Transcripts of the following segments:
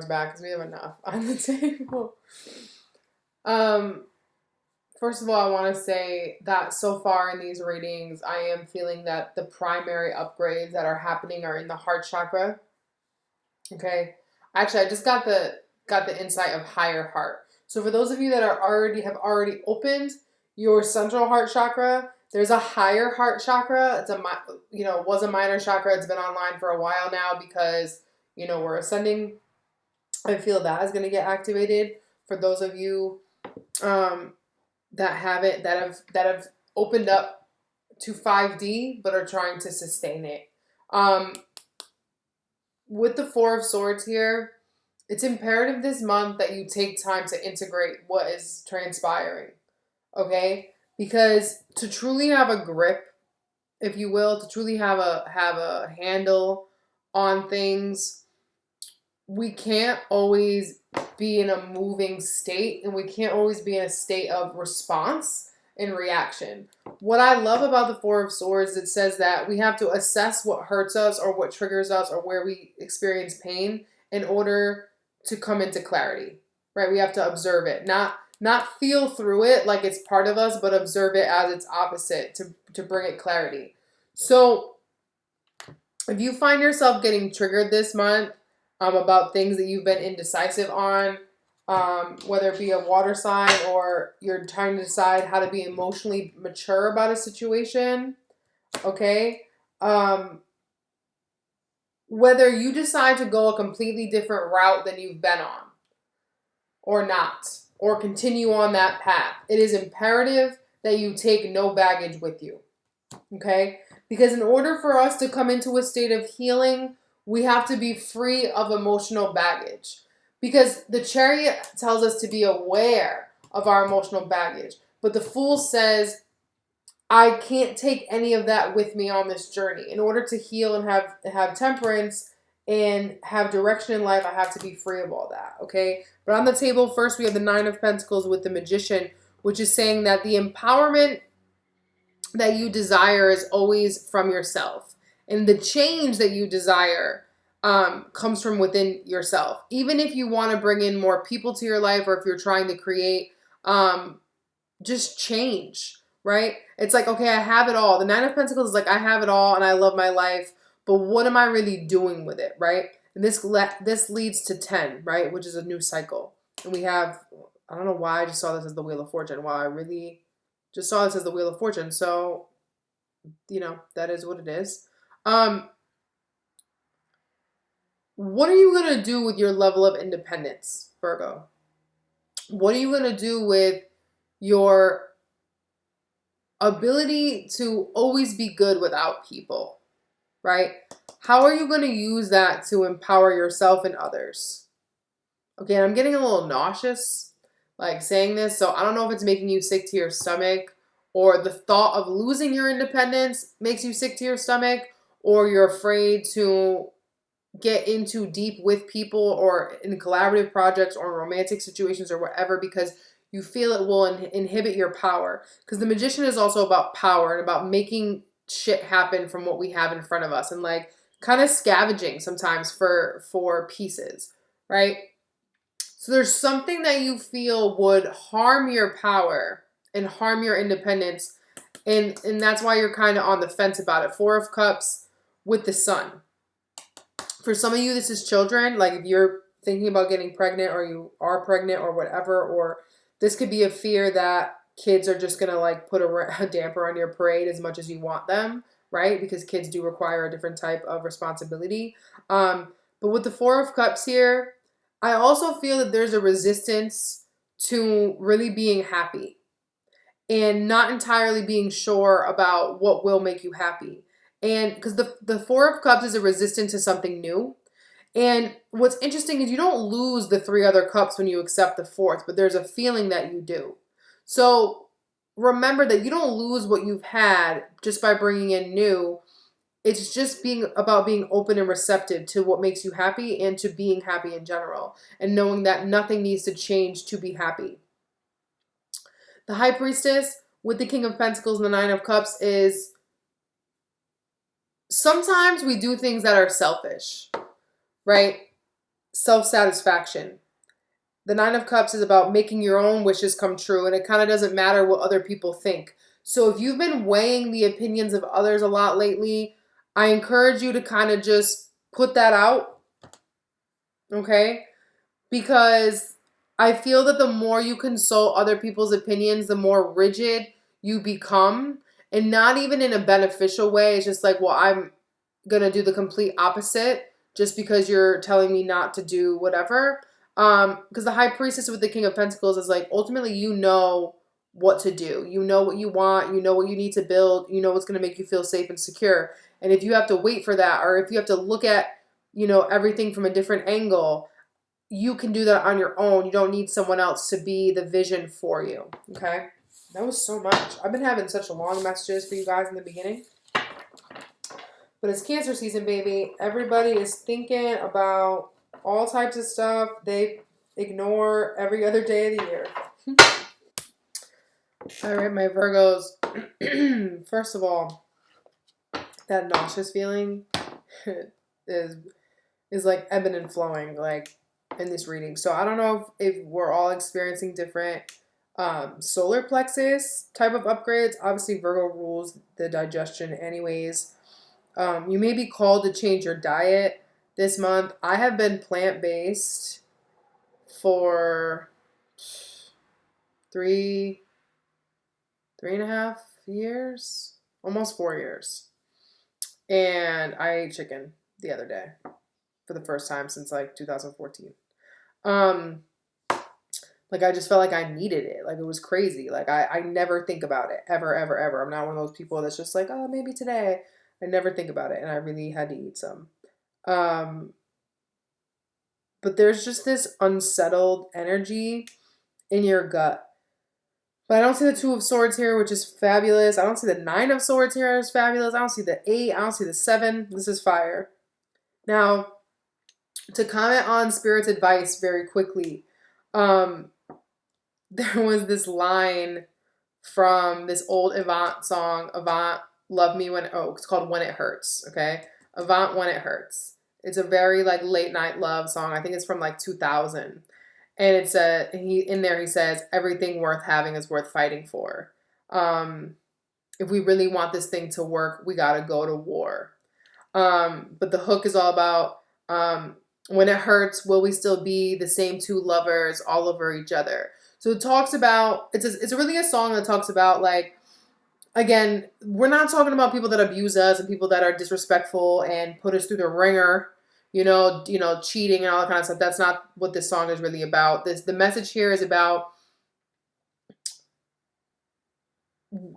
cards back because we have enough on the table. First of all, I want to say that so far in these readings, I am feeling that the primary upgrades that are happening are in the heart chakra. Okay. Actually, I just got the insight of higher heart. So for those of you that have already opened your central heart chakra, there's a higher heart chakra. It's was a minor chakra. It's been online for a while now because, we're ascending. I feel that is going to get activated for those of you that have opened up to 5D but are trying to sustain it. With the Four of Swords here, it's imperative this month that you take time to integrate what is transpiring, okay? Because to truly have a grip, if you will, to truly have a handle on things, we can't always be in a moving state, and we can't always be in a state of response and reaction. What I love about the Four of Swords, it says that we have to assess what hurts us or what triggers us or where we experience pain in order to come into clarity, right? We have to observe it, not feel through it like it's part of us, but observe it as its opposite to bring it clarity. So if you find yourself getting triggered this month about things that you've been indecisive on, whether it be a water sign or you're trying to decide how to be emotionally mature about a situation, okay? Whether you decide to go a completely different route than you've been on or not, or continue on that path, it is imperative that you take no baggage with you, okay? Because in order for us to come into a state of healing, we have to be free of emotional baggage. Because the Chariot tells us to be aware of our emotional baggage. But the Fool says, I can't take any of that with me on this journey. In order to heal and have temperance and have direction in life, I have to be free of all that, okay? But on the table, first we have the Nine of Pentacles with the Magician, which is saying that the empowerment that you desire is always from yourself. And the change that you desire comes from within yourself. Even if you want to bring in more people to your life, or if you're trying to create just change, right? It's like, okay, I have it all. The Nine of Pentacles is like, I have it all and I love my life, but what am I really doing with it, right? And this leads to 10, right? Which is a new cycle. And we have, I don't know why I just saw this as the Wheel of Fortune. Wow, I really just saw this as the Wheel of Fortune. So, that is what it is. What are you going to do with your level of independence, Virgo? What are you going to do with your ability to always be good without people, right? How are you going to use that to empower yourself and others? Okay, I'm getting a little nauseous, like saying this, so I don't know if it's making you sick to your stomach, or the thought of losing your independence makes you sick to your stomach, or you're afraid to get into deep with people or in collaborative projects or romantic situations or whatever because you feel it will inhibit your power. Because the Magician is also about power and about making shit happen from what we have in front of us and like kind of scavenging sometimes for pieces, right? So there's something that you feel would harm your power and harm your independence, and that's why you're kind of on the fence about it. Four of Cups with the Sun. For some of you, this is children. Like if you're thinking about getting pregnant or you are pregnant or whatever, or this could be a fear that kids are just going to like put a damper on your parade as much as you want them, right? Because kids do require a different type of responsibility. But with the Four of Cups here, I also feel that there's a resistance to really being happy and not entirely being sure about what will make you happy. And because the Four of Cups is a resistance to something new. And what's interesting is you don't lose the 3 other cups when you accept the 4th, but there's a feeling that you do. So remember that you don't lose what you've had just by bringing in new. It's just about being open and receptive to what makes you happy and to being happy in general, and knowing that nothing needs to change to be happy. The High Priestess with the King of Pentacles and the Nine of Cups is sometimes we do things that are selfish, right? self-satisfaction. The Nine of Cups is about making your own wishes come true, and it kind of doesn't matter what other people think. So if you've been weighing the opinions of others a lot lately, I encourage you to kind of just put that out, okay? Because I feel that the more you consult other people's opinions, the more rigid you become, and not even in a beneficial way. It's just like, well, I'm going to do the complete opposite just because you're telling me not to do whatever. Because the High Priestess with the King of Pentacles is like, ultimately, you know what to do. You know what you want. You know what you need to build. You know what's going to make you feel safe and secure. And if you have to wait for that, or if you have to look at, everything from a different angle, you can do that on your own. You don't need someone else to be the vision for you. Okay? That was so much. I've been having such long messages for you guys in the beginning. But it's Cancer season, baby. Everybody is thinking about all types of stuff they ignore every other day of the year. All right, my Virgos. First of all, that nauseous feeling is like ebbing and flowing, like in this reading. So I don't know if we're all experiencing different solar plexus type of upgrades. Obviously, Virgo rules the digestion anyways. You may be called to change your diet this month. I have been plant-based for 3.5 years, almost 4 years. And I ate chicken the other day for the first time since like 2014. Like I just felt like I needed it. Like it was crazy. Like I never think about it ever, ever, ever. I'm not one of those people that's just like, oh, maybe today. I never think about it, and I really had to eat some. But there's just this unsettled energy in your gut. But I don't see the Two of Swords here, which is fabulous. I don't see the Nine of Swords here, is fabulous. I don't see the 8. I don't see the 7. This is fire. Now, to comment on Spirit's advice very quickly, there was this line from this old Avant song, Avant, Love Me When, it's called When It Hurts, okay? Avant When It Hurts. It's a very like late night love song. I think it's from like 2000. And it's he says, everything worth having is worth fighting for. If we really want this thing to work, we got to go to war. But the hook is all about, when it hurts, will we still be the same two lovers all over each other? So it talks about, it's really a song that talks about like, again, we're not talking about people that abuse us and people that are disrespectful and put us through the ringer, cheating and all that kind of stuff. That's not what this song is really about. The message here is about,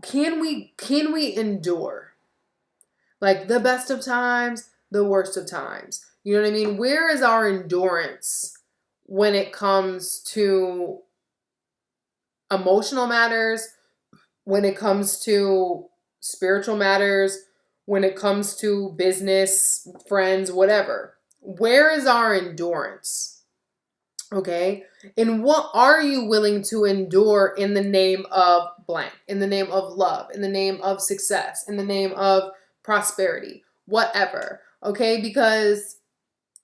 can we endure? Like the best of times, the worst of times. You know what I mean? Where is our endurance when it comes to emotional matters, when it comes to spiritual matters, when it comes to business, friends, whatever? Where is our endurance? Okay? And what are you willing to endure in the name of blank, in the name of love, in the name of success, in the name of prosperity, whatever? Okay? Because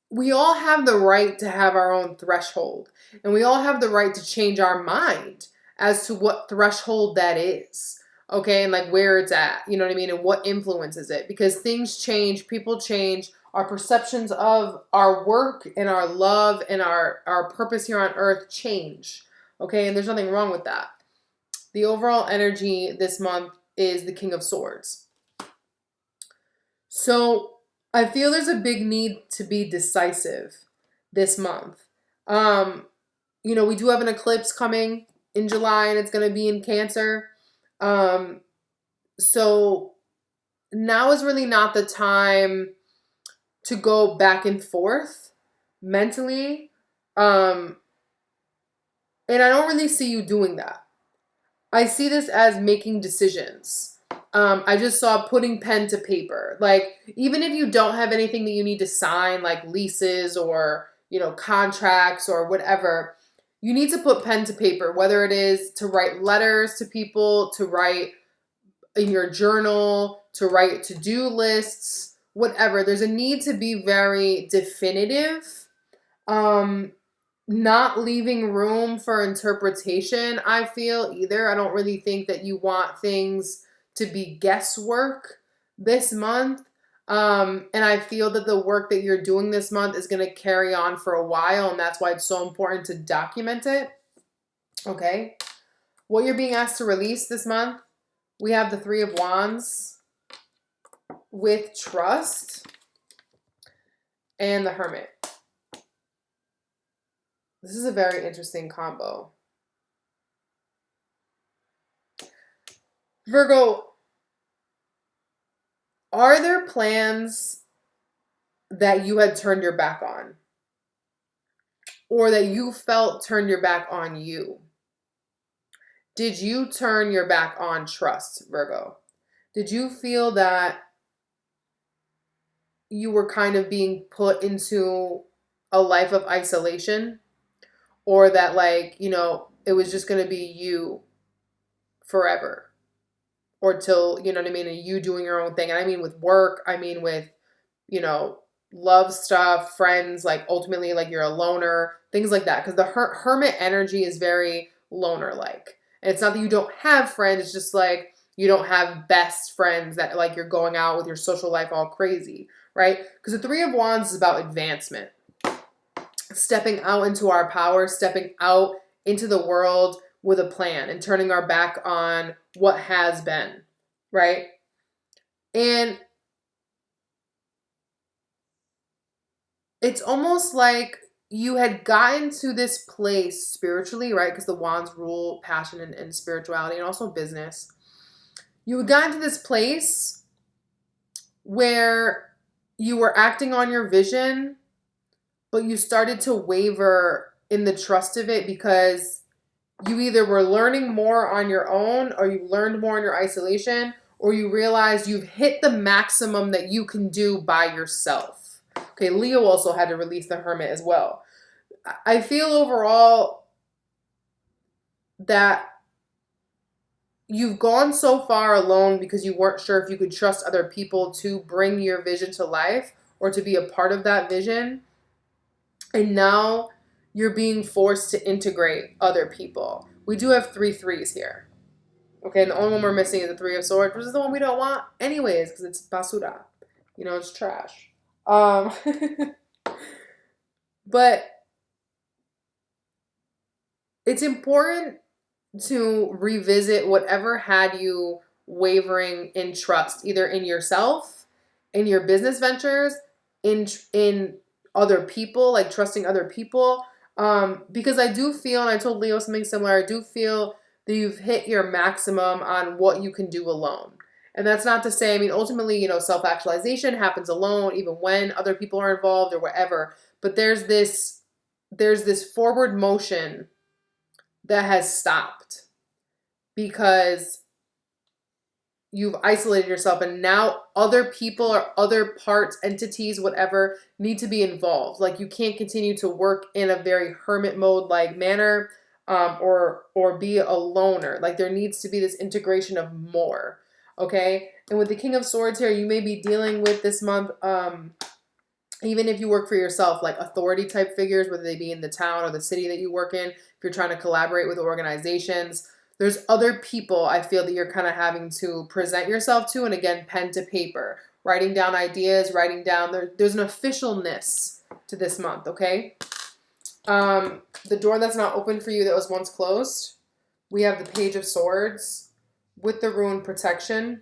we all have the right to have our own threshold, and we all have the right to change our mind as to what threshold that is, okay, and like where it's at, you know what I mean, and what influences it, because things change, people change, our perceptions of our work and our love and our purpose here on earth change, okay, and there's nothing wrong with that. The overall energy this month is the King of Swords. So I feel there's a big need to be decisive this month. We do have an eclipse coming in July, and it's going to be in Cancer. So now is really not the time to go back and forth mentally. And I don't really see you doing that. I see this as making decisions. I just saw putting pen to paper. Like, even if you don't have anything that you need to sign, like leases or, contracts or whatever, you need to put pen to paper, whether it is to write letters to people, to write in your journal, to write to-do lists, whatever. There's a need to be very definitive Not leaving room for interpretation, I feel, either. I don't really think that you want things to be guesswork this month. And I feel that the work that you're doing this month is going to carry on for a while, and that's why it's so important to document it. Okay. What you're being asked to release this month, we have the Three of Wands with trust and the Hermit. This is a very interesting combo. Virgo, are there plans that you had turned your back on? Or that you felt turned your back on you? Did you turn your back on trust, Virgo? Did you feel that you were kind of being put into a life of isolation? Or that, like, you know, it was just going to be you forever? Or till, you know what I mean, and you doing your own thing. And I mean with work, I mean with, you know, love stuff, friends, like ultimately like you're a loner, things like that. Because the hermit energy is very loner-like. And it's not that you don't have friends, it's just like you don't have best friends that like you're going out with your social life all crazy, right? Because the Three of Wands is about advancement. Stepping out into our power, stepping out into the world with a plan and turning our back on what has been, right? And it's almost like you had gotten to this place spiritually, right? Because the wands rule passion and spirituality and also business. You had gotten to this place where you were acting on your vision, but you started to waver in the trust of it because you either were learning more on your own, or you learned more in your isolation, or you realized you've hit the maximum that you can do by yourself. Okay, Leo also had to release the Hermit as well. I feel overall that you've gone so far alone because you weren't sure if you could trust other people to bring your vision to life or to be a part of that vision. And now you're being forced to integrate other people. We do have 3 threes here. Okay, and the only one we're missing is the Three of Swords, which is the one we don't want anyways, because it's basura. You know, it's trash. But it's important to revisit whatever had you wavering in trust, either in yourself, in your business ventures, in other people, like trusting other people. Because I do feel, and I told Leo something similar, I do feel that you've hit your maximum on what you can do alone. And that's not to say, I mean, ultimately, you know, self-actualization happens alone, even when other people are involved or whatever. But there's this forward motion that has stopped because you've isolated yourself, and now other people or other parts, entities, whatever, need to be involved. Like you can't continue to work in a very hermit mode like manner, or be a loner. Like there needs to be this integration of more. Okay. And with the King of Swords here, you may be dealing with this month, even if you work for yourself, like authority type figures, whether they be in the town or the city that you work in, if you're trying to collaborate with organizations, there's other people I feel that you're kind of having to present yourself to. And again, pen to paper, writing down ideas, writing down, there's an officialness to this month, okay? The door that's not open for you that was once closed, we have the Page of Swords with the Rune Protection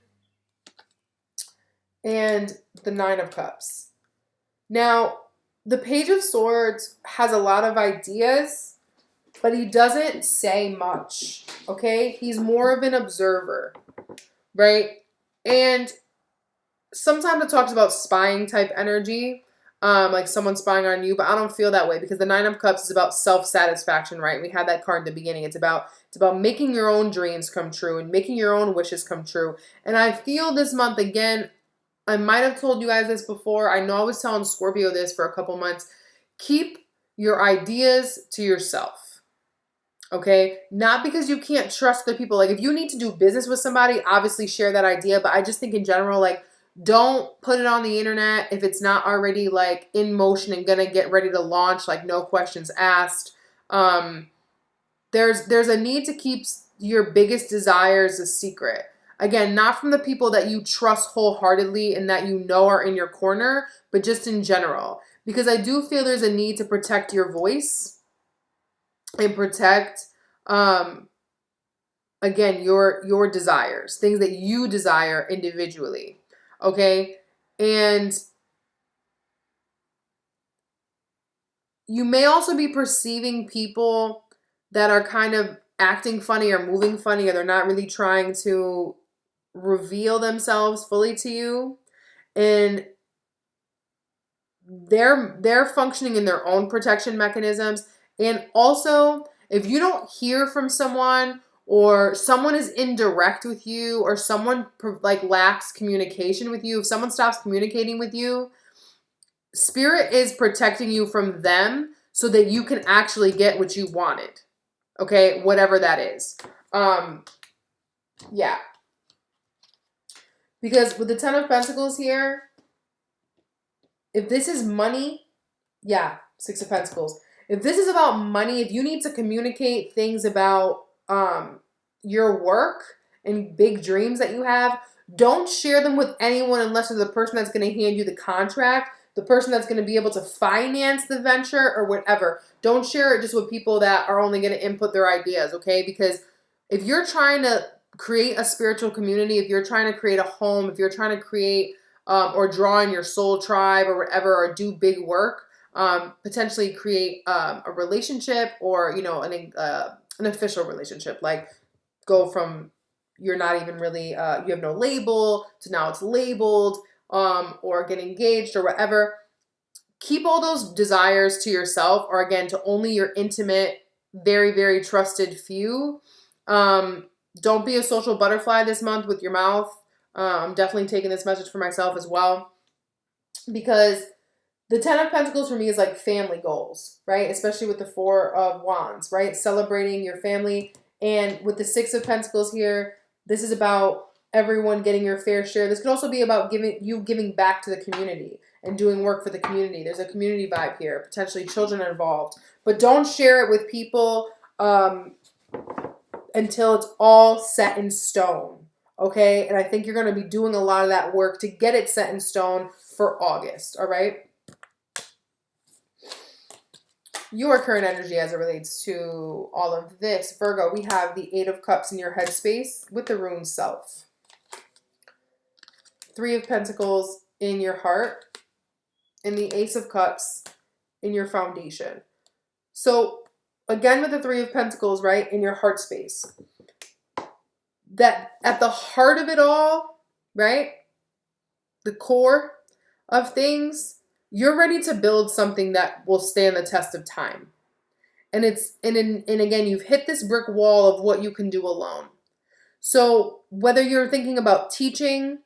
and the Nine of Cups. Now, the Page of Swords has a lot of ideas, but he doesn't say much, okay? He's more of an observer, right? And sometimes it talks about spying type energy, like someone spying on you, but I don't feel that way because the Nine of Cups is about self-satisfaction, right? We had that card in the beginning. It's about making your own dreams come true and making your own wishes come true. And I feel this month, again, I might have told you guys this before. I know I was telling Scorpio this for a couple months. Keep your ideas to yourself, okay? Not because you can't trust the people. Like if you need to do business with somebody, obviously share that idea. But I just think in general, like Don't put it on the internet if it's not already like in motion and gonna get ready to launch, like no questions asked. There's a need to keep your biggest desires a secret. Again, not from the people that you trust wholeheartedly and that you know are in your corner, but just in general. Because I do feel there's a need to protect your voice and protect, again, your desires, things that you desire individually. Okay? And you may also be perceiving people that are kind of acting funny or moving funny, or they're not really trying to reveal themselves fully to you. And they're functioning in their own protection mechanisms. And also, if you don't hear from someone, or someone is indirect with you, or someone like lacks communication with you, if someone stops communicating with you, Spirit is protecting you from them so that you can actually get what you wanted. Okay, whatever that is. Yeah. Because with the Ten of Pentacles here, if this is money, yeah, Six of Pentacles. If this is about money, if you need to communicate things about your work and big dreams that you have, don't share them with anyone unless it's the person that's going to hand you the contract, the person that's going to be able to finance the venture or whatever. Don't share it just with people that are only going to input their ideas, okay? Because if you're trying to create a spiritual community, if you're trying to create a home, if you're trying to create or draw in your soul tribe or whatever, or do big work, potentially create a relationship, or an official relationship, like go from you're not even really you have no label to now it's labeled, or get engaged or whatever. Keep all those desires to yourself, or again to only your intimate, very, very trusted few. Don't be a social butterfly this month with your mouth. I'm definitely taking this message for myself as well, because the Ten of Pentacles for me is like family goals, right? Especially with the Four of Wands, right? Celebrating your family. And with the Six of Pentacles here, this is about everyone getting your fair share. This could also be about giving back to the community and doing work for the community. There's a community vibe here, potentially children involved. But don't share it with people until it's all set in stone, okay? And I think you're going to be doing a lot of that work to get it set in stone for August, all right? Your current energy as it relates to all of this, Virgo, we have the Eight of Cups in your headspace with the rune Self. Three of Pentacles in your heart, and the Ace of Cups in your foundation. So, again with the Three of Pentacles, right, in your heart space. That at the heart of it all, right, the core of things, you're ready to build something that will stand the test of time. And again, you've hit this brick wall of what you can do alone. So whether you're thinking about teaching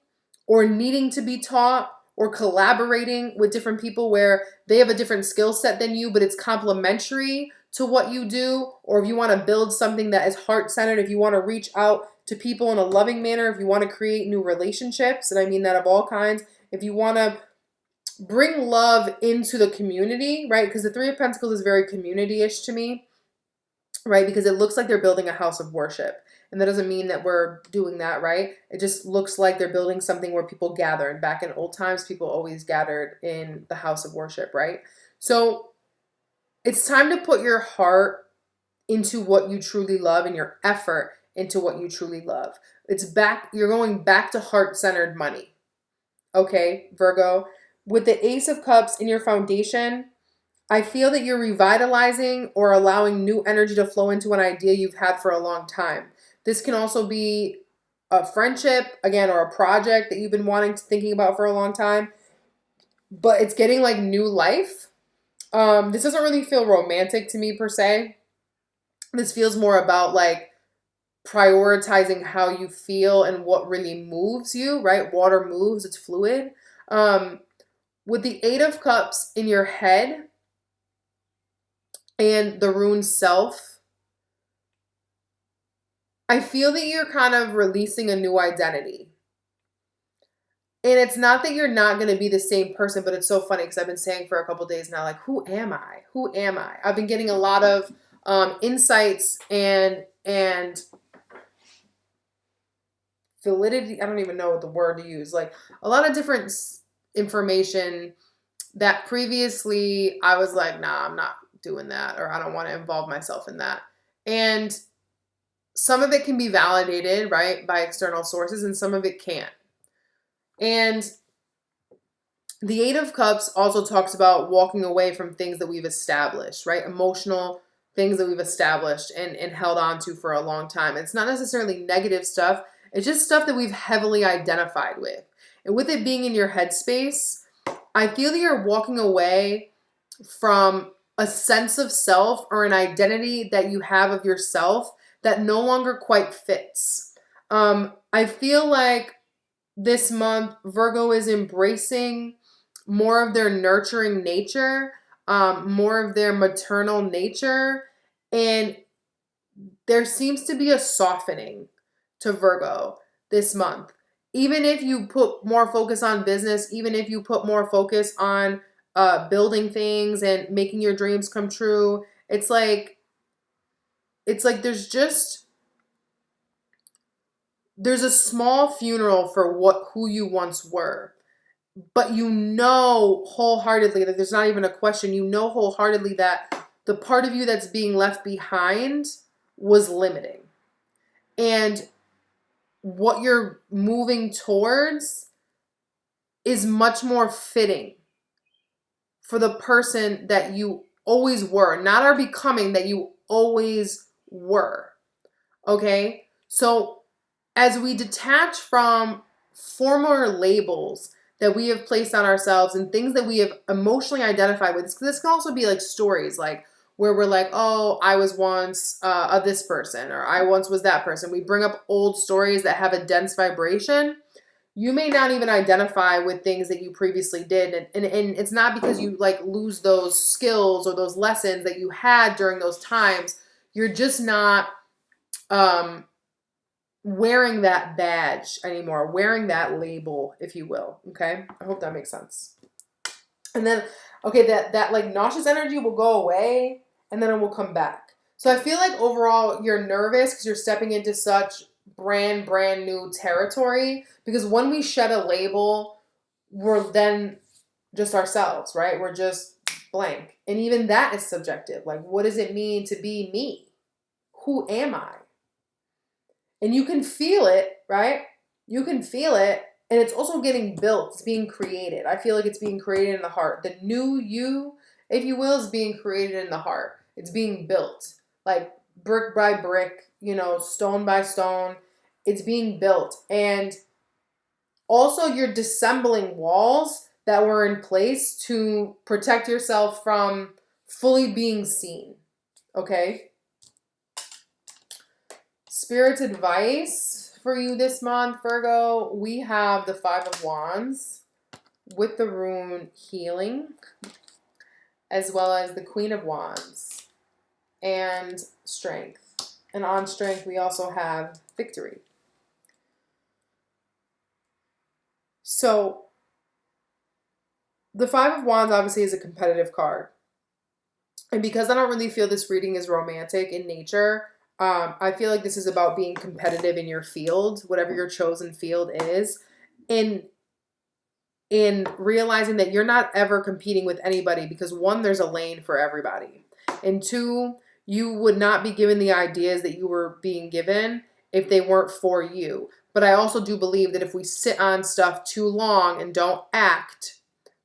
or needing to be taught or collaborating with different people where they have a different skill set than you, but it's complementary to what you do, or if you want to build something that is heart-centered, if you want to reach out to people in a loving manner, if you want to create new relationships, and I mean that of all kinds, if you want to bring love into the community, right? Because the Three of Pentacles is very community-ish to me, right? Because it looks like they're building a house of worship. And that doesn't mean that we're doing that, right? It just looks like they're building something where people gather. And back in old times, people always gathered in the house of worship, right? So it's time to put your heart into what you truly love and your effort into what you truly love. You're going back to heart-centered money. Okay, Virgo? With the Ace of Cups in your foundation, I feel that you're revitalizing or allowing new energy to flow into an idea you've had for a long time. This can also be a friendship, again, or a project that you've been thinking about for a long time, but it's getting like new life. This doesn't really feel romantic to me per se. This feels more about like prioritizing how you feel and what really moves you, right? Water moves, it's fluid. With the Eight of Cups in your head and the rune Self, I feel that you're kind of releasing a new identity. And it's not that you're not going to be the same person, but it's so funny because I've been saying for a couple days now, like, who am I? Who am I? I've been getting a lot of insights and validity. I don't even know what the word to use. Like a lot of different information that previously I was like, nah, I'm not doing that, or I don't want to involve myself in that. And some of it can be validated, right, by external sources, and some of it can't. And the Eight of Cups also talks about walking away from things that we've established, right? Emotional things that we've established and held on to for a long time. It's not necessarily negative stuff. It's just stuff that we've heavily identified with. And with it being in your headspace, I feel that you're walking away from a sense of self or an identity that you have of yourself that no longer quite fits. I feel like this month, Virgo is embracing more of their nurturing nature, more of their maternal nature, and there seems to be a softening to Virgo this month. Even if you put more focus on business, even if you put more focus on building things and making your dreams come true, it's like there's a small funeral for who you once were. But you know wholeheartedly that there's not even a question. You know wholeheartedly that the part of you that's being left behind was limiting. And what you're moving towards is much more fitting for the person that you always were, not are becoming, that you always were. Okay? So as we detach from former labels that we have placed on ourselves and things that we have emotionally identified with, this can also be like stories, like where we're like, oh, I was once this person, or I once was that person. We bring up old stories that have a dense vibration. You may not even identify with things that you previously did. And it's not because you like lose those skills or those lessons that you had during those times. You're just not wearing that badge anymore, wearing that label, if you will. Okay? I hope that makes sense. And then, okay, that like nauseous energy will go away and then it will come back. So I feel like overall you're nervous because you're stepping into such brand new territory, because when we shed a label, we're then just ourselves, right? We're just blank. And even that is subjective. Like, what does it mean to be me? Who am I? And you can feel it, right? You can feel it. And it's also getting built. It's being created. I feel like it's being created in the heart. The new you, if you will, is being created in the heart. It's being built. Like brick by brick, stone by stone. It's being built. And also you're dissembling walls that were in place to protect yourself from fully being seen. Okay? Spirit's advice for you this month, Virgo, we have the Five of Wands with the rune Healing, as well as the Queen of Wands and Strength. And on Strength, we also have Victory. So, the Five of Wands obviously is a competitive card. And because I don't really feel this reading is romantic in nature, I feel like this is about being competitive in your field, whatever your chosen field is, in realizing that you're not ever competing with anybody, because one, there's a lane for everybody, and two, you would not be given the ideas that you were being given if they weren't for you. But I also do believe that if we sit on stuff too long and don't act,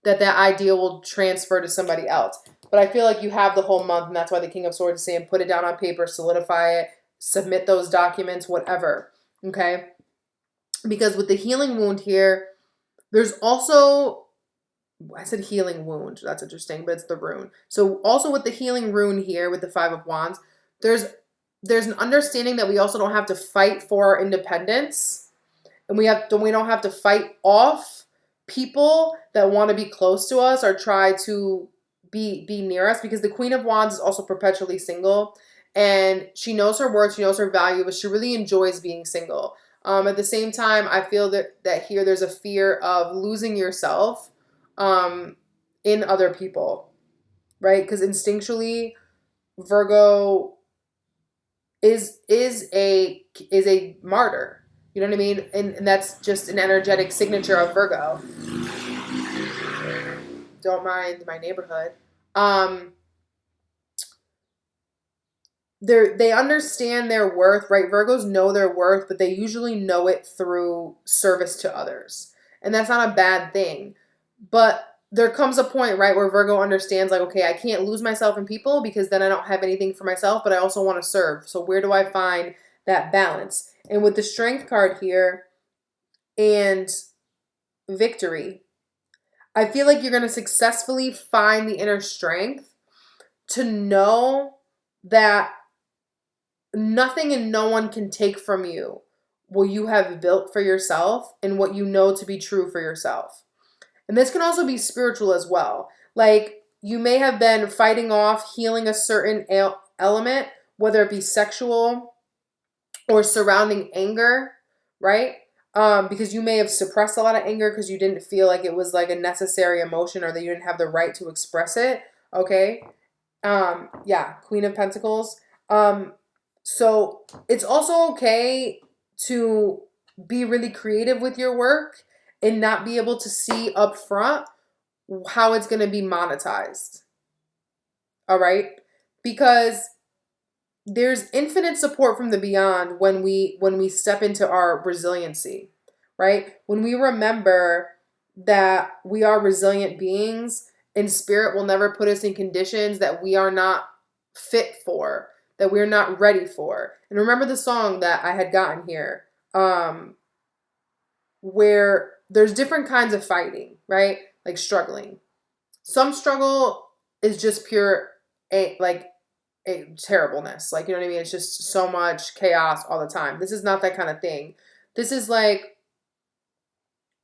that idea will transfer to somebody else. But I feel like you have the whole month, and that's why the King of Swords is saying put it down on paper, solidify it, submit those documents, whatever, okay? Because with the healing wound here, there's also, I said healing wound, that's interesting, but it's the rune. So also with the healing rune here, with the Five of Wands, there's an understanding that we also don't have to fight for our independence, and we don't have to fight off people that want to be close to us or try to be near us, because the Queen of Wands is also perpetually single, and she knows her worth, she knows her value, but she really enjoys being single. At the same time, I feel that here there's a fear of losing yourself in other people, right? Because instinctually, Virgo is a martyr. You know what I mean? And that's just an energetic signature of Virgo. Don't mind my neighborhood. They understand their worth, right? Virgos know their worth, but they usually know it through service to others. And that's not a bad thing. But there comes a point, right, where Virgo understands, like, okay, I can't lose myself in people because then I don't have anything for myself, but I also want to serve. So where do I find that balance? And with the Strength card here and Victory, I feel like you're going to successfully find the inner strength to know that nothing and no one can take from you what you have built for yourself and what you know to be true for yourself. And this can also be spiritual as well. Like, you may have been fighting off healing a certain element, whether it be sexual or surrounding anger, right? Because you may have suppressed a lot of anger because you didn't feel like it was like a necessary emotion, or that you didn't have the right to express it. Okay. Yeah, Queen of Pentacles. So it's also okay to be really creative with your work and not be able to see up front how it's going to be monetized. All right? Because there's infinite support from the beyond when we step into our resiliency, right? When we remember that we are resilient beings, and spirit will never put us in conditions that we are not fit for, that we're not ready for. And remember the song that I had gotten here, where there's different kinds of fighting, right? Like struggling. Some struggle is just pure a terribleness. Like, you know what I mean? It's just so much chaos all the time. This is not that kind of thing. This is like,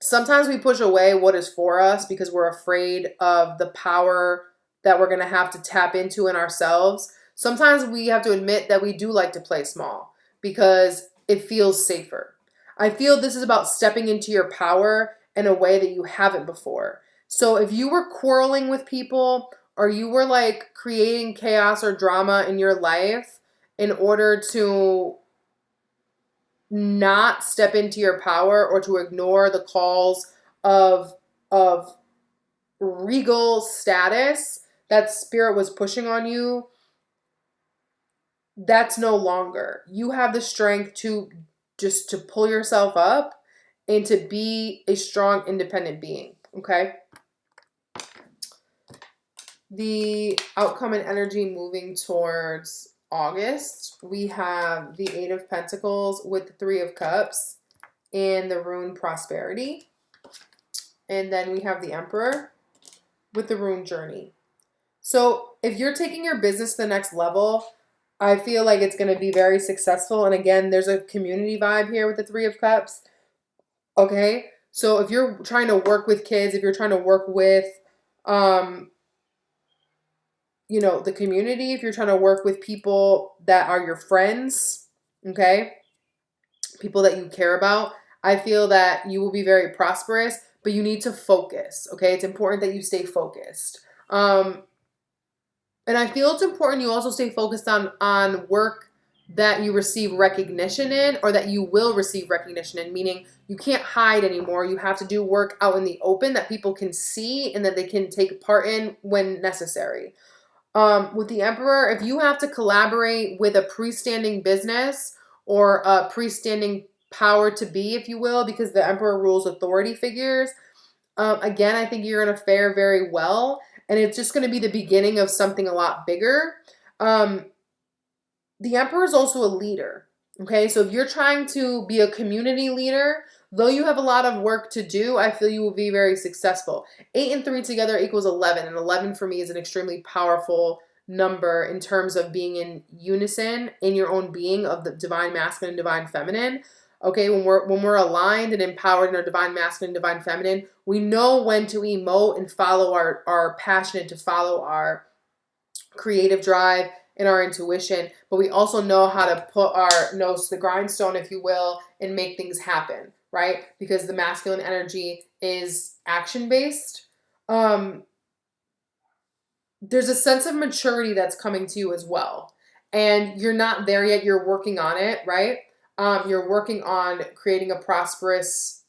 sometimes we push away what is for us because we're afraid of the power that we're going to have to tap into in ourselves. Sometimes we have to admit that we do like to play small because it feels safer. I feel this is about stepping into your power in a way that you haven't before. So if you were quarreling with people, or you were like creating chaos or drama in your life in order to not step into your power, or to ignore the calls of regal status that spirit was pushing on you, that's no longer. You have the strength to just to pull yourself up and to be a strong, independent being. Okay. The outcome and energy moving towards August, we have the Eight of Pentacles with the Three of Cups and the rune Prosperity. And then we have the Emperor with the rune Journey. So if you're taking your business to the next level, I feel like it's going to be very successful. And again, there's a community vibe here with the Three of Cups. Okay. So if you're trying to work with kids, if you're trying to work with, the community, if you're trying to work with people that are your friends, okay, people that you care about, I feel that you will be very prosperous, but you need to focus, okay? It's important that you stay focused. And I feel it's important you also stay focused on work that you receive recognition in, or that you will receive recognition in, meaning you can't hide anymore. You have to do work out in the open that people can see and that they can take part in when necessary. With the Emperor, if you have to collaborate with a freestanding business or a freestanding power to be, if you will, because the Emperor rules authority figures, again, I think you're going to fare very well. And it's just going to be the beginning of something a lot bigger. The Emperor is also a leader. Okay, so if you're trying to be a community leader, though you have a lot of work to do, I feel you will be very successful. 8 and 3 together equals 11. And 11 for me is an extremely powerful number in terms of being in unison in your own being of the divine masculine and divine feminine. Okay, when we're aligned and empowered in our divine masculine and divine feminine, we know when to emote and follow our passion, and to follow our creative drive in our intuition, but we also know how to put our nose to the grindstone, if you will, and make things happen, right? Because the masculine energy is action-based. There's a sense of maturity that's coming to you as well. And you're not there yet. You're working on it, right? You're working on creating a prosperous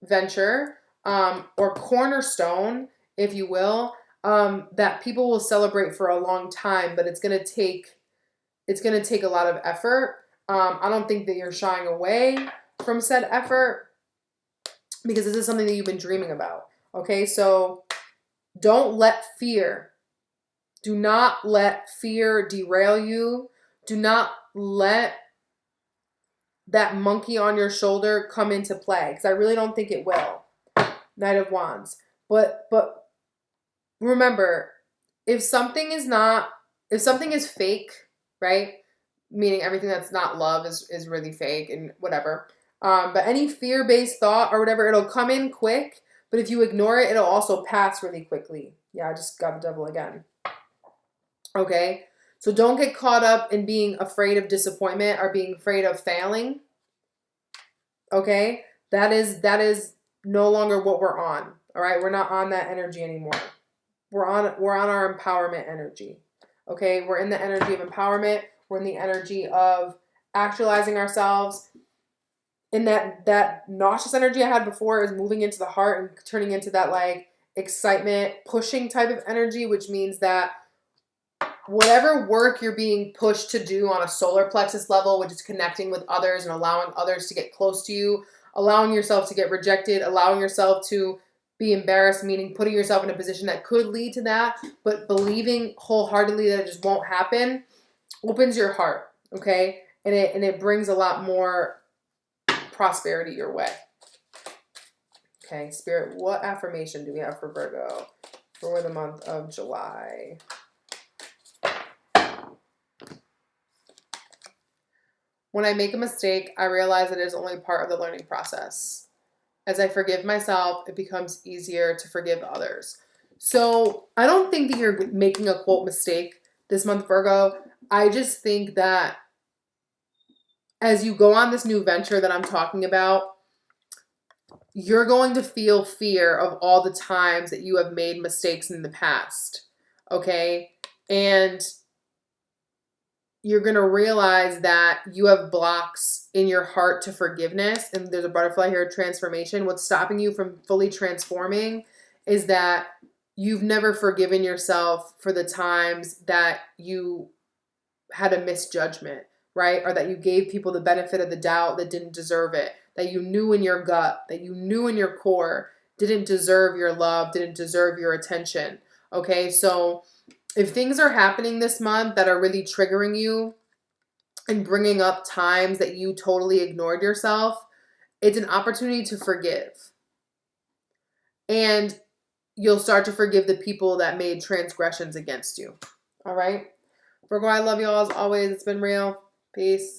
venture or cornerstone, if you will, that people will celebrate for a long time, but it's going to take a lot of effort. I don't think that you're shying away from said effort because this is something that you've been dreaming about. Okay, so don't let fear, do not let fear derail you. Do not let that monkey on your shoulder come into play, because I really don't think it will. Knight of Wands. But remember, if something is fake, right? Meaning everything that's not love is really fake and whatever. But any fear-based thought or whatever, it'll come in quick. But if you ignore it, it'll also pass really quickly. Yeah, I just got the devil again. Okay? So don't get caught up in being afraid of disappointment or being afraid of failing. Okay? That is no longer what we're on. All right? We're not on that energy anymore. We're on our empowerment energy. Okay? We're in the energy of empowerment. We're in the energy of actualizing ourselves. And that nauseous energy I had before is moving into the heart and turning into that like excitement, pushing type of energy, which means that whatever work you're being pushed to do on a solar plexus level, which is connecting with others and allowing others to get close to you, allowing yourself to get rejected, allowing yourself to be embarrassed, meaning putting yourself in a position that could lead to that, but believing wholeheartedly that it just won't happen, opens your heart, okay? And it brings a lot more prosperity your way. Okay, Spirit, what affirmation do we have for Virgo for the month of July? When I make a mistake, I realize that it is only part of the learning process. As I forgive myself, it becomes easier to forgive others. So I don't think that you're making a quote mistake this month, Virgo. I just think that as you go on this new venture that I'm talking about, you're going to feel fear of all the times that you have made mistakes in the past, okay? And you're going to realize that you have blocks in your heart to forgiveness, and there's a butterfly here, transformation. What's stopping you from fully transforming is that you've never forgiven yourself for the times that you had a misjudgment, right? Or that you gave people the benefit of the doubt that didn't deserve it, that you knew in your gut, that you knew in your core didn't deserve your love, didn't deserve your attention, okay? So if things are happening this month that are really triggering you and bringing up times that you totally ignored yourself, it's an opportunity to forgive. And you'll start to forgive the people that made transgressions against you, all right? Virgo, I love you all as always. It's been real. Peace.